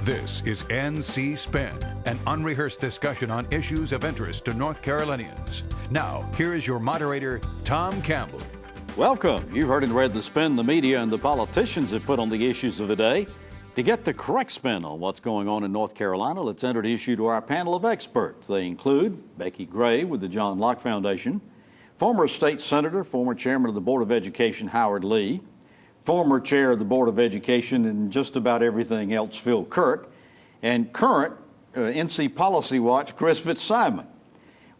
This is NC Spin, an unrehearsed discussion on issues of interest to North Carolinians. Now, here is your moderator, Tom Campbell. Welcome. You've heard and read the spin the media and the politicians have put on the issues of the day. To get the correct spin on what's going on in North Carolina, let's introduce you to our panel of experts. They include Becki Gray with the John Locke Foundation, former state senator, former chairman of the Board of Education, Howard Lee, former chair of the Board of Education and just about everything else, Phil Kirk, and current NC Policy Watch, Chris Fitzsimon.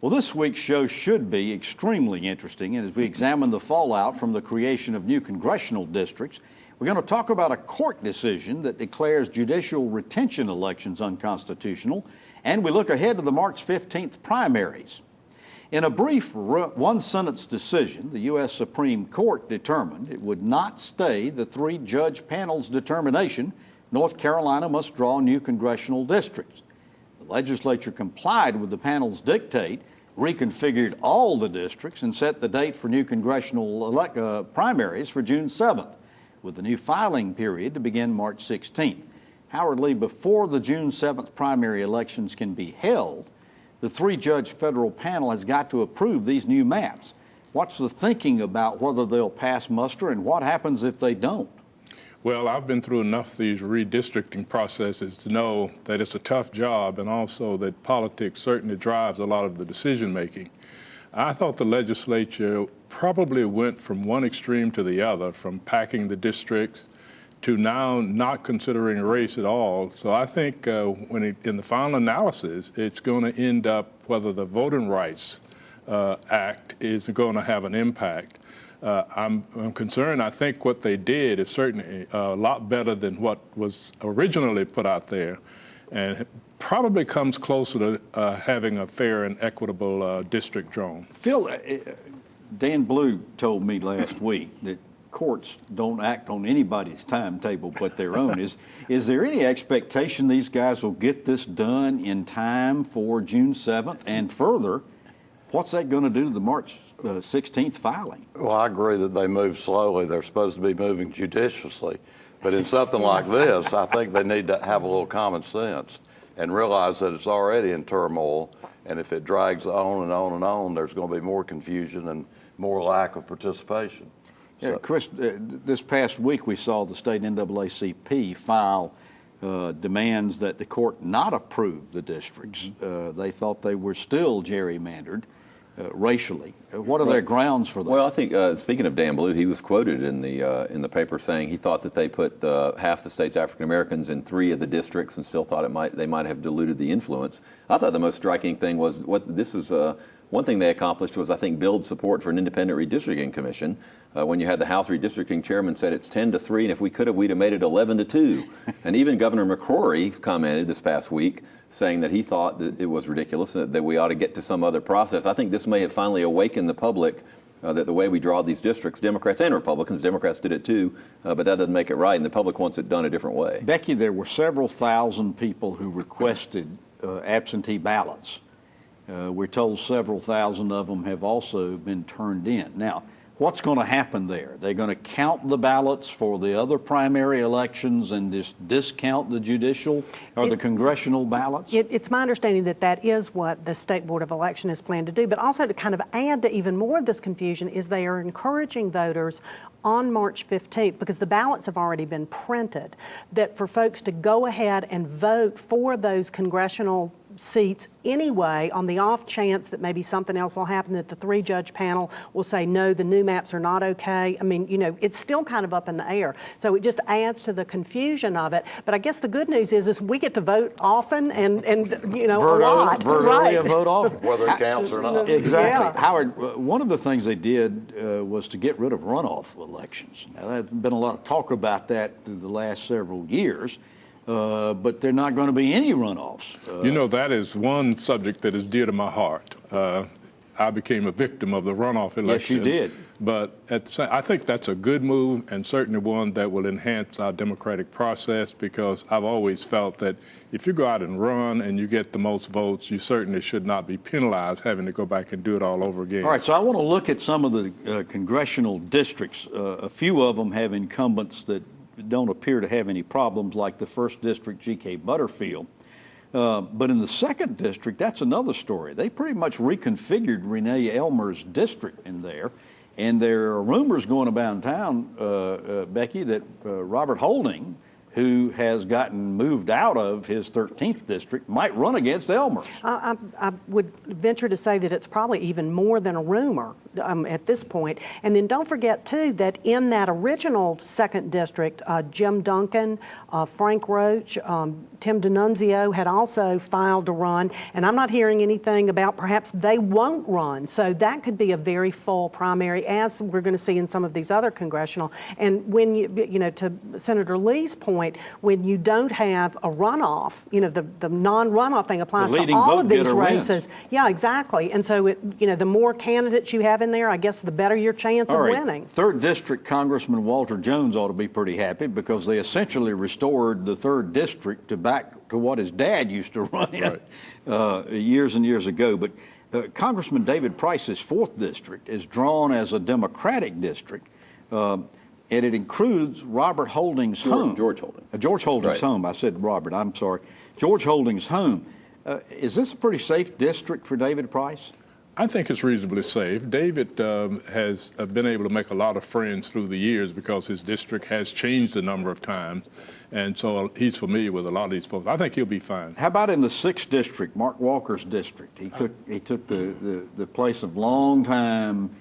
Well, this week's show should be extremely interesting, and as we examine the fallout from the creation of new congressional districts, we're going to talk about a court decision that declares judicial retention elections unconstitutional, and we look ahead to the March 15th primaries. In a brief one-sentence decision, the U.S. Supreme Court determined it would not stay the three-judge panel's determination North Carolina must draw new congressional districts. The legislature complied with the panel's dictate, reconfigured all the districts, and set the date for new congressional primaries for June 7th, with the new filing period to begin March 16th. Howard Lee, before the June 7th primary elections can be held, the three-judge federal panel has got to approve these new maps. What's the thinking about whether they'll pass muster, and what happens if they don't? Well, I've been through enough of these redistricting processes to know that it's a tough job, and also that politics certainly drives a lot of the decision-making. I thought the legislature probably went from one extreme to the other, from packing the districts to now not considering race at all. So I think in the final analysis, it's going to end up whether the Voting Rights Act is going to have an impact. I'm concerned. I think what they did is certainly a lot better than what was originally put out there, and it probably comes closer to having a fair and equitable district drawn. Phil, Dan Blue told me last week that courts don't act on anybody's timetable but their own. Is there any expectation these guys will get this done in time for June 7th? And further, what's that going to do to the March 16th filing? Well, I agree that they move slowly. They're supposed to be moving judiciously. But in something like this, I think they need to have a little common sense and realize that it's already in turmoil. And if it drags on and on and on, there's going to be more confusion and more lack of participation. Yeah, Chris, this past week we saw the state NAACP file demands that the court not approve the districts. They thought they were still gerrymandered racially. What are their grounds for that? Well, I think speaking of Dan Blue, he was quoted in the paper saying he thought that they put half the state's African Americans in 3 of the districts and still thought they might have diluted the influence. I thought the most striking thing was one thing they accomplished was, I think, build support for an independent redistricting commission. When you had the House redistricting chairman said it's 10-3, and if we could have, we'd have made it 11-2. And even Governor McCrory commented this past week saying that he thought that it was ridiculous, that we ought to get to some other process. I think this may have finally awakened the public that the way we draw these districts, Democrats and Republicans, Democrats did it too, but that doesn't make it right, and the public wants it done a different way. Becki, there were several thousand people who requested absentee ballots. We're told several thousand of them have also been turned in. Now, what's going to happen there? They're going to count the ballots for the other primary elections and just discount the judicial or the congressional ballots? It's my understanding that that is what the State Board of Election is planned to do. But also to kind of add to even more of this confusion is they are encouraging voters on March 15th, because the ballots have already been printed, that for folks to go ahead and vote for those congressional seats anyway, on the off chance that maybe something else will happen, that the three-judge panel will say, no, the new maps are not okay. I mean, you know, it's still kind of up in the air. So it just adds to the confusion of it. But I guess the good news is we get to vote often and you know, vote a lot. Vote early and vote often. Whether it counts or not. Exactly. Yeah. Howard, one of the things they did was to get rid of runoff elections. Now, there's been a lot of talk about that through the last several years. But there are not going to be any runoffs. You know, that is one subject that is dear to my heart. I became a victim of the runoff election. Yes, you did. But I think that's a good move, and certainly one that will enhance our democratic process, because I've always felt that if you go out and run and you get the most votes, you certainly should not be penalized having to go back and do it all over again. All right, so I want to look at some of the congressional districts. A few of them have incumbents that don't appear to have any problems like the 1st District, G.K. Butterfield. But in the 2nd District, that's another story. They pretty much reconfigured Renee Elmer's district in there. And there are rumors going about town, Becki, that Robert Holding, who has gotten moved out of his 13th district, might run against Elmer's. I would venture to say that it's probably even more than a rumor at this point. And then don't forget, too, that in that original 2nd district, Jim Duncan, Frank Roach, Tim D'Annunzio had also filed to run. And I'm not hearing anything about perhaps they won't run. So that could be a very full primary, as we're going to see in some of these other congressional. And when you know, to Senator Lee's point, when you don't have a runoff, you know, the non-runoff thing applies to all of these races. Wins. Yeah, exactly. And so, you know, the more candidates you have in there, I guess the better your chance of winning. 3rd District Congressman Walter Jones ought to be pretty happy because they essentially restored the 3rd District to back to what his dad used to run in years and years ago. But Congressman David Price's 4th District is drawn as a Democratic district. And it includes Robert Holding's home. George Holding. George Holding's home. I said Robert, I'm sorry. George Holding's home. Is this a pretty safe district for David Price? I think it's reasonably safe. David has been able to make a lot of friends through the years because his district has changed a number of times. And so he's familiar with a lot of these folks. I think he'll be fine. How about in the 6th District, Mark Walker's district? He took the place of long-time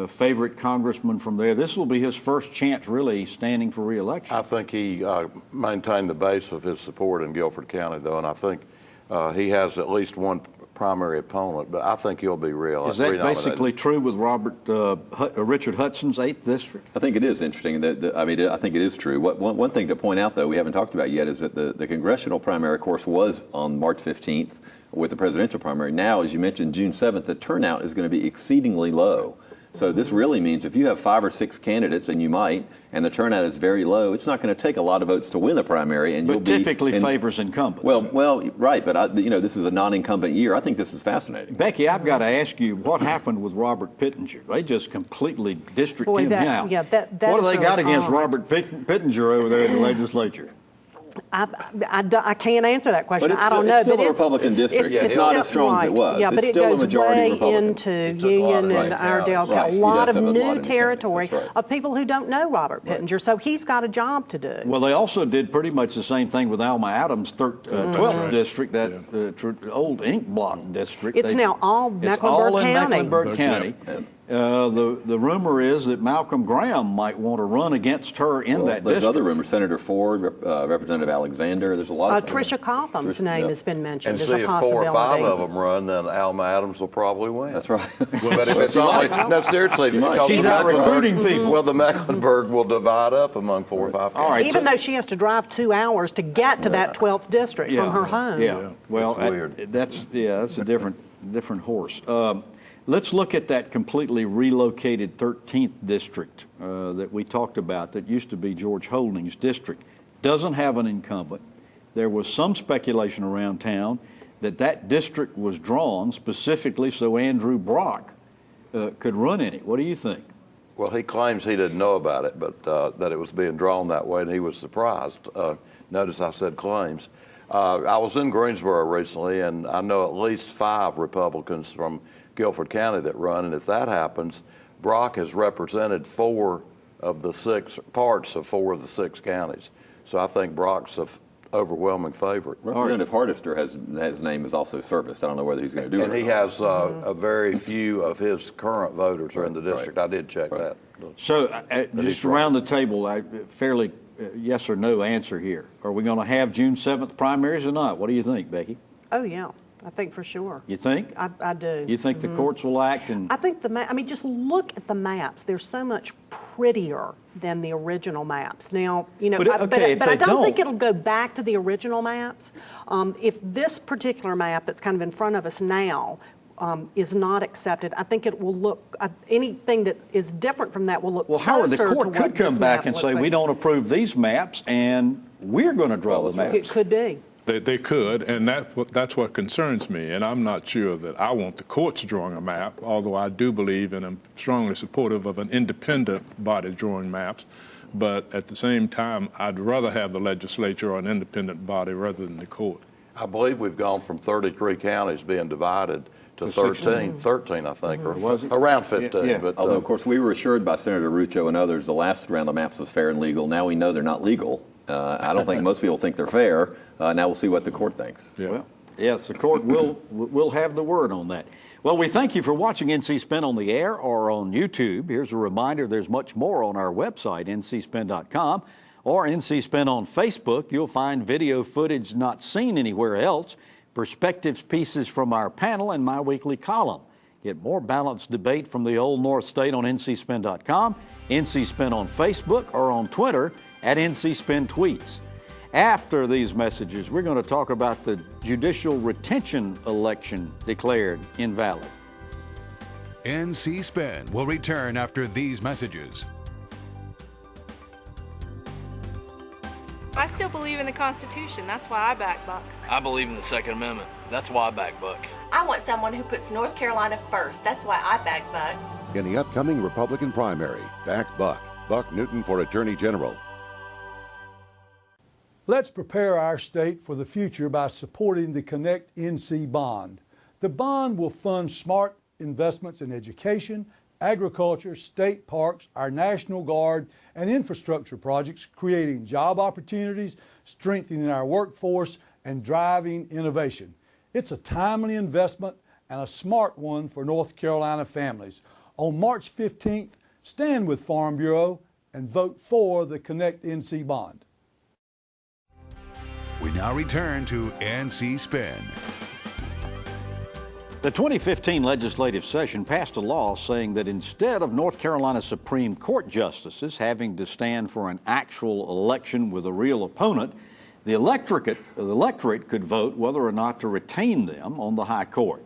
favorite congressman from there. This will be his first chance really standing for re-election. I think he maintained the base of his support in Guilford County, though, and I think he has at least one primary opponent, but I think he'll be real. Is that basically true with Richard Hudson's 8th District? I think it is interesting. I mean, I think it is true. One thing to point out, though, we haven't talked about yet, is that the congressional primary, of course, was on March 15th with the presidential primary. Now, as you mentioned, June 7th, the turnout is going to be exceedingly low. So this really means if you have 5 or 6 candidates, and you might, and the turnout is very low, it's not going to take a lot of votes to win a primary. And but typically favors incumbents. Well, right. But you know, this is a non-incumbent year. I think this is fascinating. Becki, I've got to ask you, what happened with Robert Pittenger? They just completely districted him out. Yeah, that what do they got against Robert Pittenger over there in the legislature? I can't answer that question. But I don't know. It's still a Republican district. It's not as strong as it was. Yeah, but it's it still goes a majority way Republican. into Union and Iredell. Right. A lot of new counties, territory of people who don't know Robert Pittenger. So he's got a job to do. Well, they also did pretty much the same thing with Alma Adams' 12th district, that old ink block district. It's now all Mecklenburg County. Mecklenburg County. The rumor is that Malcolm Graham might want to run against her in that district. There's other rumors. Senator Ford, Representative Alexander. There's a lot of Tricia Cotham's name has been mentioned. And see, if 4 or 5 of them run, then Alma Adams will probably win. That's right. But if it's only, no, seriously, because she's not recruiting people. Well, the Mecklenburg will divide up among 4 or 5 counties. All right, even though she has to drive 2 hours to get to that 12th district from her home. Yeah, well, weird. That's a different horse. Let's look at that completely relocated 13th district that we talked about that used to be George Holding's district. Doesn't have an incumbent. There was some speculation around town that district was drawn specifically so Andrew Brock could run in it. What do you think? Well, he claims he didn't know about it, but that it was being drawn that way, and he was surprised. Notice I said claims. I was in Greensboro recently, and I know at least 5 Republicans from Guilford County that run, and if that happens, Brock has represented 4 of the 6 parts of 4 of the 6 counties. So I think Brock's an overwhelming favorite. Representative Hardister his name is also serviced. I don't know whether he's going to do it. And he has a very few of his current voters are in the district. I did check that. So just around the table, fairly yes or no answer here. Are we going to have June 7th primaries or not? What do you think, Becki? Oh, yeah. I think for sure. You think? I do. You think the courts will act? And I think just look at the maps. They're so much prettier than the original maps. Now, you know, but I don't think it'll go back to the original maps. If this particular map that's kind of in front of us now is not accepted, I think it will look, anything that is different from that will look closer to what Howard, the court could come back and say, we don't approve these maps, and we're going to draw the maps. It could be. They could, and that's what concerns me. And I'm not sure that I want the courts drawing a map, although I do believe and I'm strongly supportive of an independent body drawing maps. But at the same time, I'd rather have the legislature or an independent body rather than the court. I believe we've gone from 33 counties being divided to 13, I think, or Was it? around 15. Yeah. But Although, of course, we were assured by Senator Rucho and others the last round of maps was fair and legal. Now we know they're not legal. I don't think most people think they're fair. Now we'll see what the court thinks. Yeah. Well, yes, the court will have the word on that. Well, we thank you for watching NC Spin on the air or on YouTube. Here's a reminder, there's much more on our website, ncspin.com, or NC Spin on Facebook. You'll find video footage not seen anywhere else, perspectives pieces from our panel, and my weekly column. Get more balanced debate from the Old North State on ncspin.com, NC Spin on Facebook, or on Twitter at NC Spin Tweets. After these messages, we're going to talk about the judicial retention election declared invalid. NC Spin will return after these messages. I still believe in the Constitution. That's why I back Buck. I believe in the Second Amendment. That's why I back Buck. I want someone who puts North Carolina first. That's why I back Buck. In the upcoming Republican primary, back Buck. Buck Newton for Attorney General. Let's prepare our state for the future by supporting the Connect NC bond. The bond will fund smart investments in education, agriculture, state parks, our National Guard, and infrastructure projects, creating job opportunities, strengthening our workforce, and driving innovation. It's a timely investment and a smart one for North Carolina families. On March 15th, stand with Farm Bureau and vote for the Connect NC bond. We now return to NC Spin. The 2015 legislative session passed a law saying that instead of North Carolina Supreme Court justices having to stand for an actual election with a real opponent, the electorate could vote whether or not to retain them on the high court.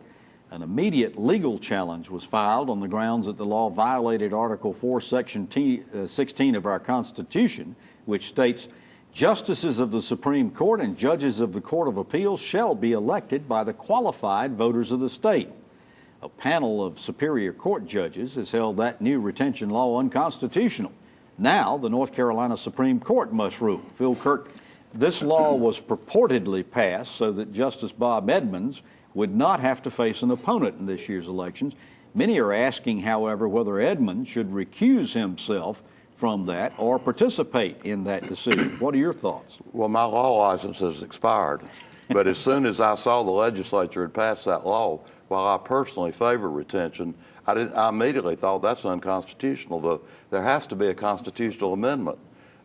An immediate legal challenge was filed on the grounds that the law violated Article 4, Section 16 of our Constitution, which states, "Justices of the Supreme Court and judges of the Court of Appeals shall be elected by the qualified voters of the state." A panel of Superior Court judges has held that new retention law unconstitutional. Now the North Carolina Supreme Court must rule. Phil Kirk, this law was purportedly passed so that Justice Bob Edmonds would not have to face an opponent in this year's elections. Many are asking, however, whether Edmonds should recuse himself from that or participate in that decision. What are your thoughts? Well, my law license has expired, but as soon as I saw the legislature had passed that law, while I personally favor retention, I immediately thought that's unconstitutional. There has to be a constitutional amendment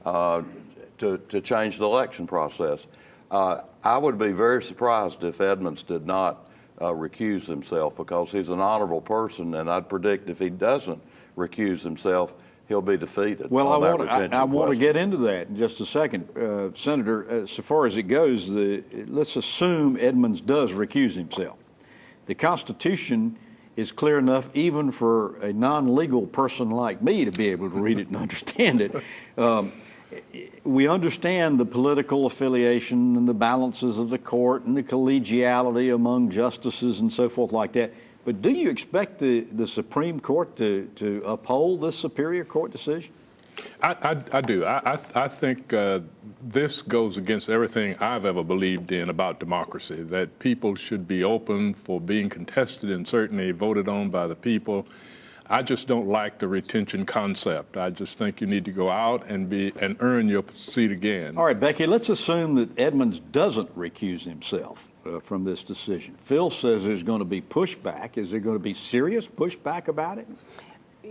to change the election process. I would be very surprised if Edmonds did not recuse himself, because he's an honorable person, and I'd predict if he doesn't recuse himself, he'll be defeated. Well, I want to get into that in just a second. Senator, so far as it goes, let's assume Edmonds does recuse himself. The Constitution is clear enough even for a non-legal person like me to be able to read it and understand it. We understand the political affiliation and the balances of the court and the collegiality among justices and so forth like that. But do you expect the Supreme Court to uphold this Superior Court decision? I do. I think this goes against everything I've ever believed in about democracy, that people should be open for being contested and certainly voted on by the people. I just don't like the retention concept. I just think you need to go out and earn your seat again. All right, Becki, let's assume that Edmonds doesn't recuse himself from this decision. Phil says there's going to be pushback. Is there going to be serious pushback about it?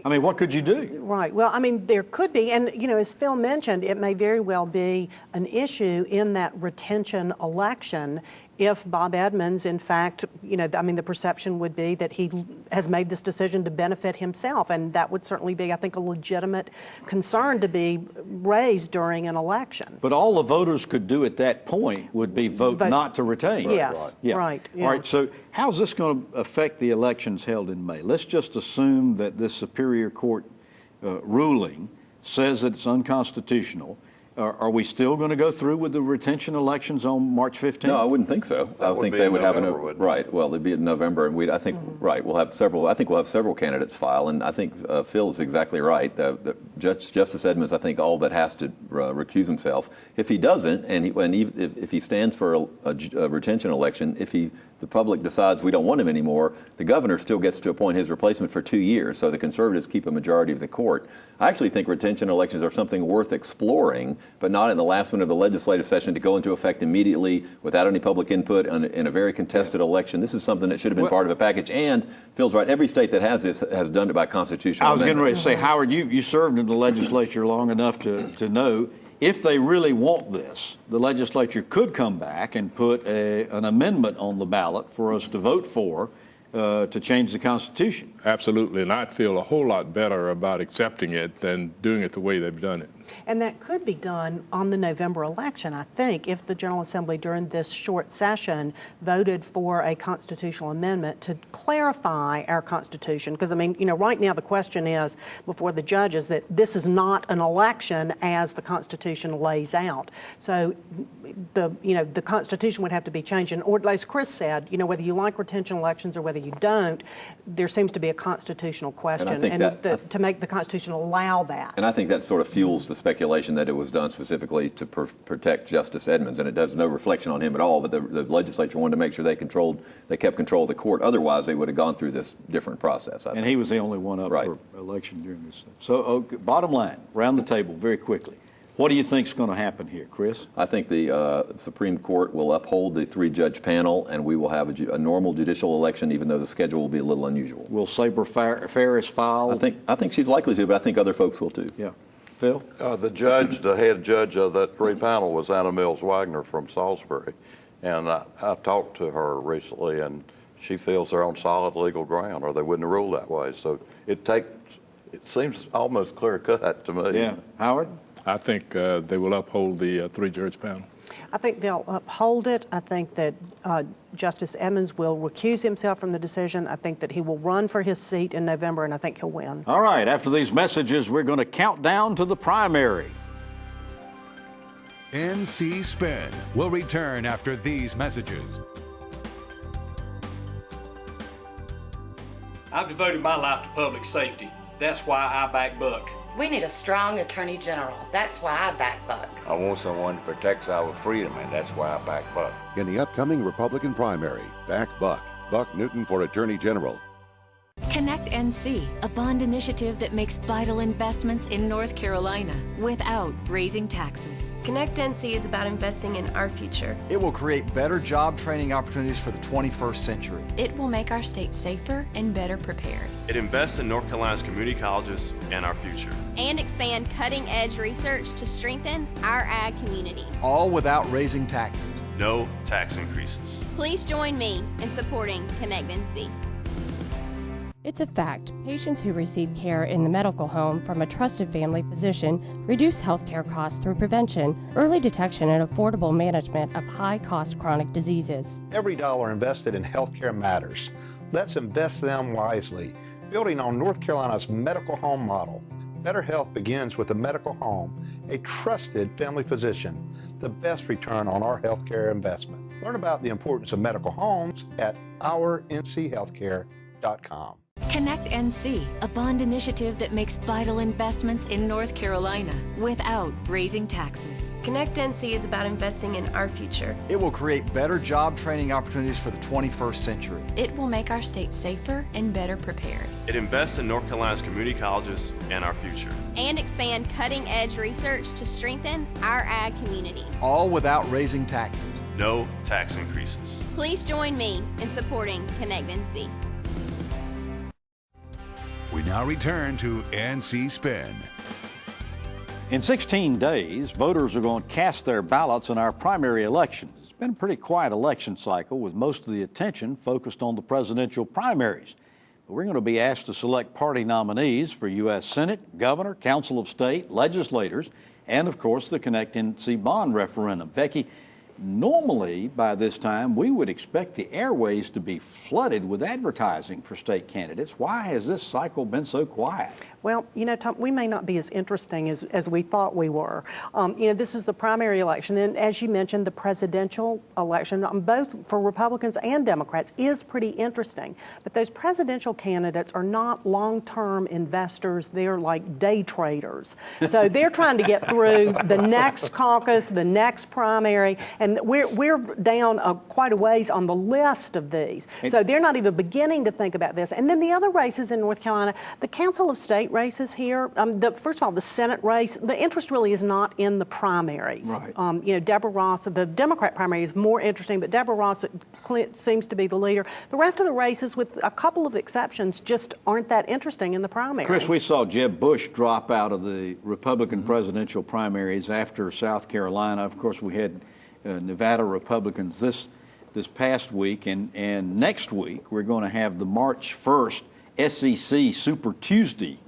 I mean, what could you do? Right. Well, I mean, there could be. And, you know, as Phil mentioned, it may very well be an issue in that retention election if Bob Edmonds, in fact, you know, I mean, the perception would be that he has made this decision to benefit himself. And that would certainly be, I think, a legitimate concern to be raised during an election. But all the voters could do at that point would be vote not to retain. Yes, right. Yeah. Right. Yeah. All right, so how's this going to affect the elections held in May? Let's just assume that this Superior Court ruling says that it's unconstitutional. Are we still going to go through with the retention elections on March 15th? No, I wouldn't think so. I think they would have right. Well, they'd be in November, and right. We'll have several. I think we'll have several candidates file, and I think Phil is exactly right. Justice Edmonds, I think, all but has to recuse himself. If he doesn't, and if he stands for a retention election, if the public decides we don't want him anymore, the governor still gets to appoint his replacement for 2 years, so the conservatives keep a majority of the court. I actually think retention elections are something worth exploring, but not in the last minute of the legislative session to go into effect immediately without any public input in a very contested election. This is something that should have been part of a package, and Phil's right, every state that has this has done it by constitutional I was amendment. getting ready to say, Howard, you served in the legislature long enough to know if they really want this, the legislature could come back and put an amendment on the ballot for us to vote for to change the Constitution. Absolutely, and I'd feel a whole lot better about accepting it than doing it the way they've done it. And that could be done on the November election, I think, if the General Assembly during this short session voted for a constitutional amendment to clarify our Constitution. Because, I mean, right now the question is before the judges that this is not an election as the Constitution lays out. So the Constitution would have to be changed. And or as Chris said, whether you like retention elections or whether you don't, there seems to be a constitutional question. And to make the Constitution allow that. And I think that sort of fuels the speculation that it was done specifically to protect Justice Edmonds, and it does no reflection on him at all, but the legislature wanted to make sure they kept control of the court. Otherwise, they would have gone through this different process. And he was the only one up for election during this. So, bottom line, round the table very quickly. What do you think is going to happen here, Chris? I think the Supreme Court will uphold the 3-judge panel, and we will have a normal judicial election, even though the schedule will be a little unusual. Will Sabre Ferris file? I think she's likely to, but I think other folks will too. Yeah. Phil? The head judge of that 3 panel was Anna Mills Wagner from Salisbury, and I talked to her recently, and she feels they're on solid legal ground, or they wouldn't have ruled that way. So it seems almost clear cut to me. Yeah. Howard? I think they will uphold the 3-judge panel. I think they'll uphold it. I think that Justice Edmonds will recuse himself from the decision. I think that he will run for his seat in November, and I think he'll win. All right. After these messages, we're going to count down to the primary. NC Spin will return after these messages. I've devoted my life to public safety. That's why I back Buck. We need a strong attorney general. That's why I back Buck. I want someone that protects our freedom, and that's why I back Buck. In the upcoming Republican primary, back Buck. Buck Newton for Attorney General. Connect NC, a bond initiative that makes vital investments in North Carolina without raising taxes. Connect NC is about investing in our future. It will create better job training opportunities for the 21st century. It will make our state safer and better prepared. It invests in North Carolina's community colleges and our future. And expand cutting-edge research to strengthen our ag community. All without raising taxes. No tax increases. Please join me in supporting Connect NC. It's a fact. Patients who receive care in the medical home from a trusted family physician reduce healthcare costs through prevention, early detection, and affordable management of high-cost chronic diseases. Every dollar invested in healthcare matters. Let's invest them wisely, building on North Carolina's medical home model. Better health begins with a medical home, a trusted family physician, the best return on our healthcare investment. Learn about the importance of medical homes at ournchealthcare.com. Connect NC, a bond initiative that makes vital investments in North Carolina without raising taxes. Connect NC is about investing in our future. It will create better job training opportunities for the 21st century. It will make our state safer and better prepared. It invests in North Carolina's community colleges and our future. And expand cutting-edge research to strengthen our ag community. All without raising taxes. No tax increases. Please join me in supporting Connect NC. We now return to NC Spin. In 16 days, voters are going to cast their ballots in our primary election. It's been a pretty quiet election cycle with most of the attention focused on the presidential primaries. But we're going to be asked to select party nominees for U.S. Senate, Governor, Council of State, legislators, and of course the Connect NC bond referendum. Becki, normally by this time we would expect the airways to be flooded with advertising for state candidates. Why has this cycle been so quiet? Well, you know, Tom, we may not be as interesting as we thought we were. You know, this is the primary election, and as you mentioned, the presidential election, both for Republicans and Democrats, is pretty interesting. But those presidential candidates are not long-term investors. They're like day traders. So they're trying to get through the next caucus, the next primary, and we're down quite a ways on the list of these. So they're not even beginning to think about this. And then the other races in North Carolina, the Council of State races here, first of all, the Senate race, the interest really is not in the primaries. Right. You know, Deborah Ross, the Democrat primary is more interesting, but Deborah Ross seems to be the leader. The rest of the races, with a couple of exceptions, just aren't that interesting in the primary. Chris, we saw Jeb Bush drop out of the Republican presidential primaries after South Carolina. Of course, we had Nevada Republicans this past week, and next week we're going to have the March 1st SEC Super Tuesday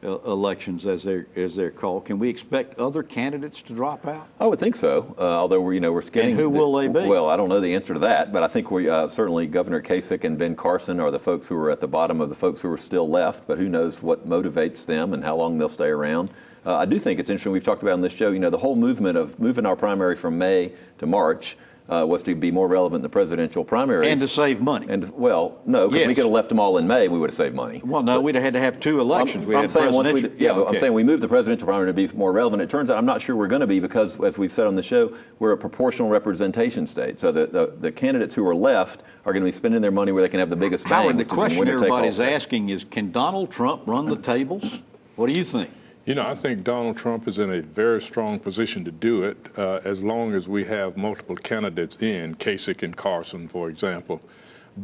elections, as they're called. Can we expect other candidates to drop out? I would think so. Although we're getting. And who will they be? Well, I don't know the answer to that, but I think we certainly Governor Kasich and Ben Carson are the folks who are at the bottom of the folks who are still left. But who knows what motivates them and how long they'll stay around. I do think it's interesting. We've talked about on this show. You know, the whole movement of moving our primary from May to March. Was to be more relevant in the presidential primaries. And to save money. And well, no, because we could have left them all in May, we would have saved money. Well, no, we'd have had to have two elections. I'm saying we moved the presidential primary to be more relevant. It turns out I'm not sure we're going to be because, as we've said on the show, we're a proportional representation state. So the candidates who are left are going to be spending their money where they can have the biggest bang. Howard, the question everybody's asking is, can Donald Trump run the tables? What do you think? You know, I think Donald Trump is in a very strong position to do it as long as we have multiple candidates in, Kasich and Carson, for example.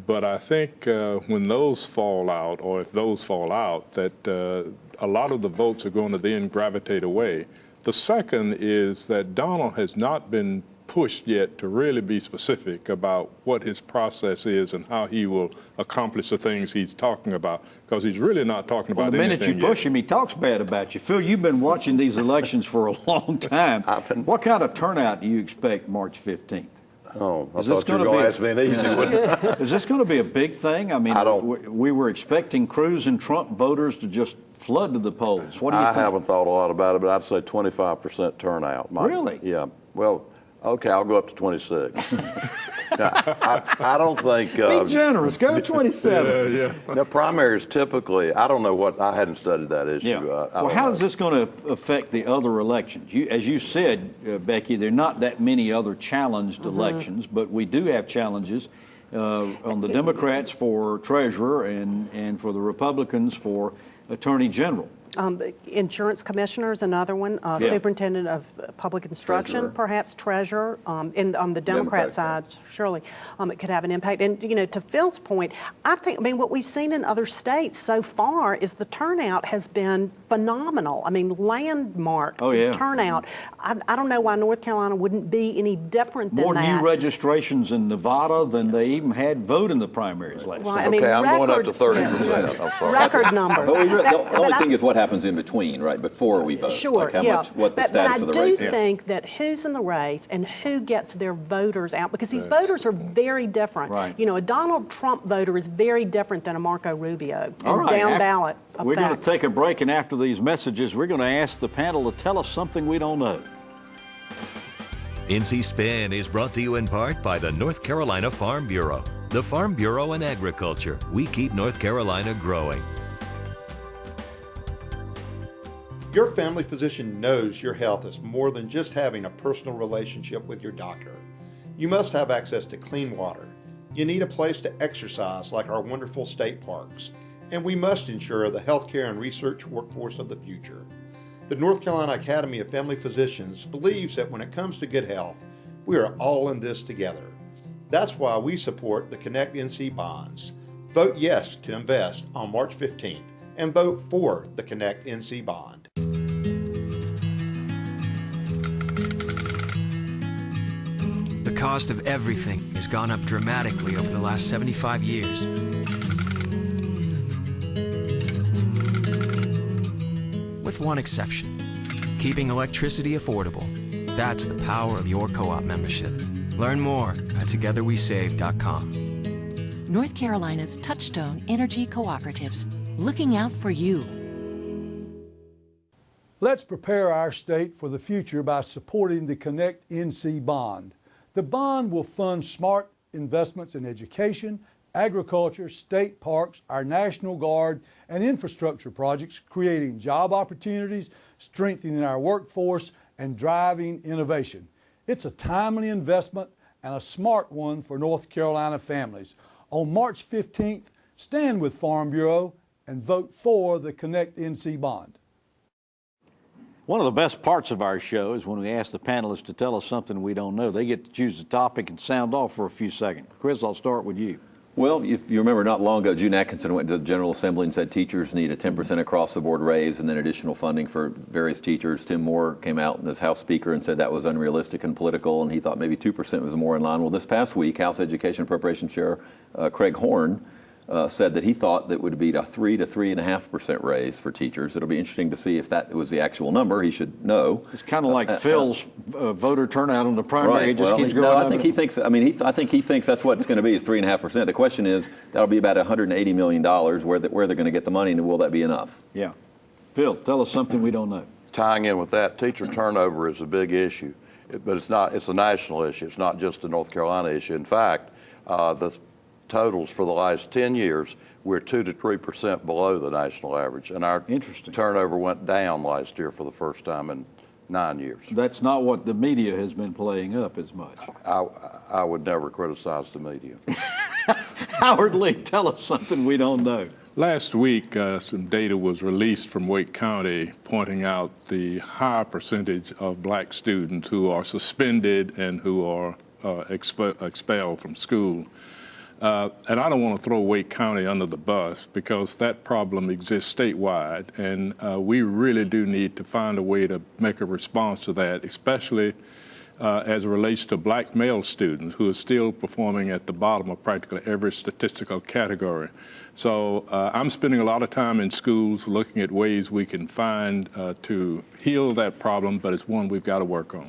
But I think when those fall out, or if those fall out, that a lot of the votes are going to then gravitate away. The second is that Donald has not been pushed yet to really be specific about what his process is and how he will accomplish the things he's talking about, because he's really not talking about anything. The minute you push him, he talks bad about you. Phil, you've been watching these elections for a long time. What kind of turnout do you expect March 15th? Oh, I thought you were going to ask me an easy one. Is this going to be a big thing? I mean, we were expecting Cruz and Trump voters to just flood to the polls. What do you think? I haven't thought a lot about it, but I'd say 25% turnout. Really? Yeah. Well, okay, I'll go up to 26. I don't think... Be generous. Go to 27. The primaries typically, I don't know what... I hadn't studied that issue. Yeah. Well, how is this going to affect the other elections? As you said, Becki, there are not that many other challenged elections, but we do have challenges on the Democrats for treasurer and for the Republicans for attorney general. Insurance commissioner is another one. Superintendent of public instruction, perhaps treasurer. And on the Democrat side, surely it could have an impact. And you know, to Phil's point, I mean, what we've seen in other states so far is the turnout has been phenomenal. I mean, landmark turnout. I don't know why North Carolina wouldn't be any different than that. More new registrations in Nevada than they even had vote in the primaries last time. I mean, I'm going up to 30%. I'm sorry. Record numbers. The only thing is what happens in between, right, before we vote. Sure, like how much, what the status of the race is. But I do think that who's in the race and who gets their voters out, because these voters are very different. Right. You know, a Donald Trump voter is very different than a Marco Rubio. All right. Down ballot effects. We're going to take a break, and after these messages, we're going to ask the panel to tell us something we don't know. NC Spin is brought to you in part by the North Carolina Farm Bureau. The Farm Bureau and Agriculture. We keep North Carolina growing. Your family physician knows your health is more than just having a personal relationship with your doctor. You must have access to clean water. You need a place to exercise like our wonderful state parks. And we must ensure the healthcare and research workforce of the future. The North Carolina Academy of Family Physicians believes that when it comes to good health, we are all in this together. That's why we support the Connect NC bonds. Vote yes to invest on March 15th and vote for the Connect NC bond. The cost of everything has gone up dramatically over the last 75 years. With one exception, keeping electricity affordable. That's the power of your co-op membership. Learn more at togetherwesave.com. North Carolina's Touchstone Energy Cooperatives, looking out for you. Let's prepare our state for the future by supporting the Connect NC bond. The bond will fund smart investments in education, agriculture, state parks, our National Guard, and infrastructure projects, creating job opportunities, strengthening our workforce, and driving innovation. It's a timely investment and a smart one for North Carolina families. On March 15th, stand with Farm Bureau and vote for the Connect NC bond. One of the best parts of our show is when we ask the panelists to tell us something we don't know. They get to choose a topic and sound off for a few seconds. Chris, I'll start with you. Well, if you remember not long ago, June Atkinson went to the General Assembly and said teachers need a 10% across-the-board raise and then additional funding for various teachers. Tim Moore came out as House Speaker and said that was unrealistic and political, and he thought maybe 2% was more in line. Well, this past week, House Education Appropriations Chair Craig Horn said that he thought that would be a 3 to 3.5% raise for teachers. It'll be interesting to see if that was the actual number. He should know. It's kind of like Phil's voter turnout on the primary. Right. It just keeps going no, up. I think he thinks. I mean, I think he thinks that's what it's going to be is 3.5%. The question is that'll be about $180 million. Where they're going to get the money, and will that be enough? Yeah. Phil, tell us something we don't know. Tying in with that, teacher turnover is a big issue, but it's not. It's a national issue. It's not just a North Carolina issue. In fact, the totals for the last 10 years, we're 2 to 3% below the national average, and our turnover went down last year for the first time in 9 years. That's not what the media has been playing up as much. I would never criticize the media. Howard Lee, tell us something we don't know. Last week, some data was released from Wake County pointing out the high percentage of black students who are suspended and who are expelled from school. And I don't want to throw Wake County under the bus because that problem exists statewide, and we really do need to find a way to make a response to that, especially as it relates to black male students who are still performing at the bottom of practically every statistical category. So I'm spending a lot of time in schools looking at ways we can find to heal that problem, but it's one we've got to work on.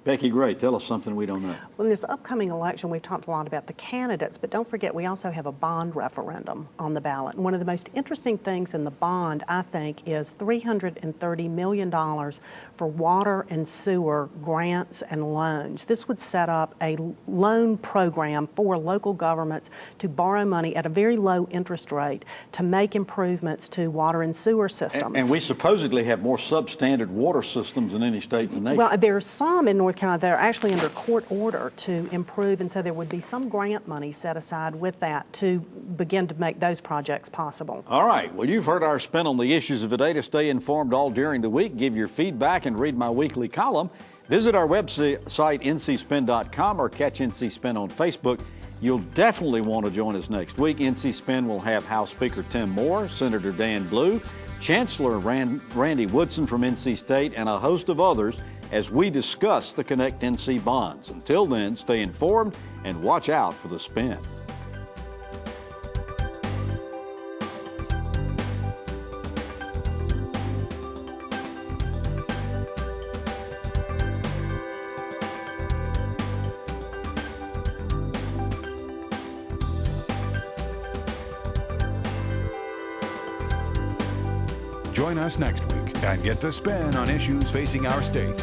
Becki Gray, tell us something we don't know. Well, in this upcoming election, we've talked a lot about the candidates, but don't forget we also have a bond referendum on the ballot. And one of the most interesting things in the bond, I think, is $330 million for water and sewer grants and loans. This would set up a loan program for local governments to borrow money at a very low interest rate to make improvements to water and sewer systems. And we supposedly have more substandard water systems than any state in the nation. Well, there's some in North Carolina that are actually under court order to improve, and so there would be some grant money set aside with that to begin to make those projects possible. All right. Well, you've heard our spin on the issues of the day. To stay informed all during the week, give your feedback, and read my weekly column, visit our website, ncspin.com, or catch NC Spin on Facebook. You'll definitely want to join us next week. NC Spin will have House Speaker Tim Moore, Senator Dan Blue, Chancellor Randy Woodson from NC State, and a host of others as we discuss the Connect NC bonds. Until then, stay informed and watch out for the spin. Join us next week and get the spin on issues facing our state.